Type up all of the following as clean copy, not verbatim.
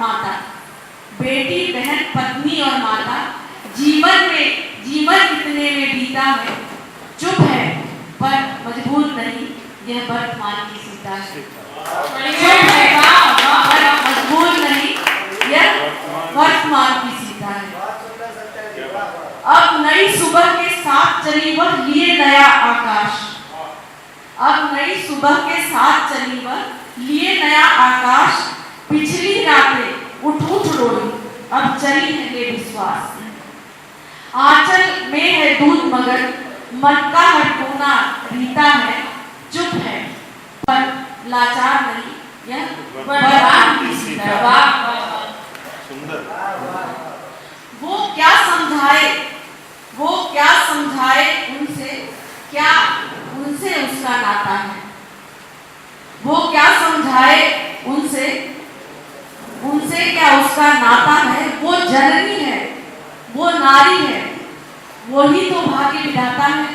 माता। बेटी बहन पत्नी और माता, जीवन इतने में बीता है, चुप है पर मजबूर नहीं, यह वर्तमान की सीता है। चुप है पर मजबूर नहीं, यह वर्तमान की सीता है। अब नई सुबह के साथ चली वह लिए नया आकाश, अब नई सुबह के साथ चली वह लिए नया आकाश, पिछली रातें उठ रोई, अब चली है बेविश्वास। आंचल में है दूध मगर मन का हर कोना रीता है, चुप है पर लाचार नहीं, यह वर्तमान की सीता है। वो क्या समझाए उनसे, क्या उनसे उसका नाता है। वो क्या समझाए उनसे क्या उसका नाता है। वो जननी है, वो नारी है, वही तो भाग्य विधाता है।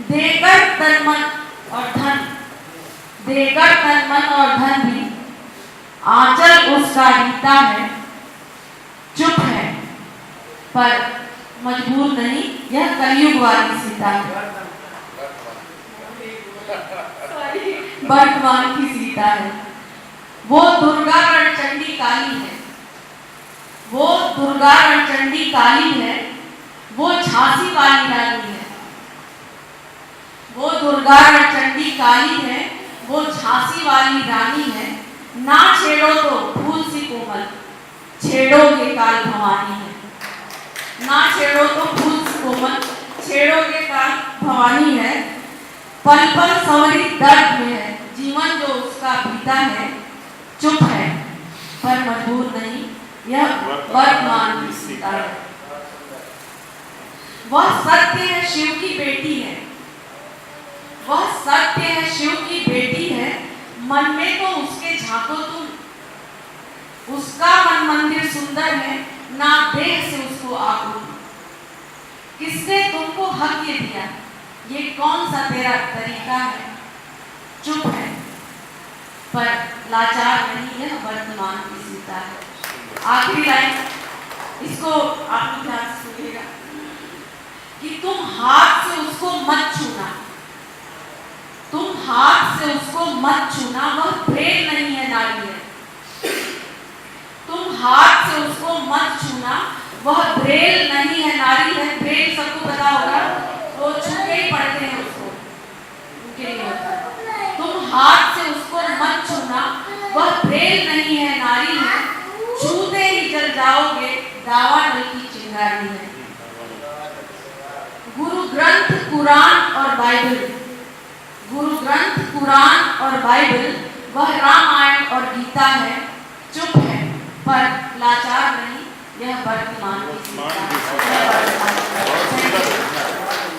देकर तन मन और धन भी आंचल उसका रीता है, चुप है पर मजबूर नहीं, यह कलयुग वाली सीता है, वर्तमान की सीता है। वो दुर्गा रणचंडी काली है, वो दुर्गा रणचंडी काली है, वो झांसी वाली रानी है। वो दुर्गा रणचंडी काली है, वो झांसी वाली रानी है। ना छेड़ो तो फूल सी कोमल, छेड़ोगे काल भवानी है। ना छेड़ो तो फूल सी कोमल, छेड़ोगे काल भवानी है। पल पल संवरी दर्द में है, जीवन जो उसका बीता है, चुप है पर मजबूर नहीं, यह वर्तमान की सीता है। वह सत्य है शिव की बेटी है, वह सत्य है शिव की बेटी है। मन में तो उसके झांको तुम, उसका मन मंदिर सुंदर है, ना देह से उसको आकुति। किसने तुमको हक ये दिया, ये कौन सा तेरा तरीका है। चुप है पर लाचार नहीं, यह वर्तमान की सीता है। आखिरी लाइन, इसको आप ध्यान से सुनिएगा कि तुम हाथ से उसको मत छूना, तुम हाथ से उसको मत छूना, वह ब्रेल नहीं है नारी है। तुम हाथ से उसको मत छूना, वह ब्रेल नहीं है नारी है। ब्रेल सबको पता होगा, तो छूके ही पढ़ते हैं उसको, उनके लिए होता है। तुम हाथ से उसको मत छूना, वह ब्रेल नहीं है नारी है। छूते ही जल जाओगे, दावा नल की चिंगारी है। गुरु ग्रंथ कुरान और बाइबल, गुरु ग्रंथ कुरान और बाइबल, वह रामायण और गीता है। चुप है पर लाचार नहीं, यह वर्तमान की सीता है।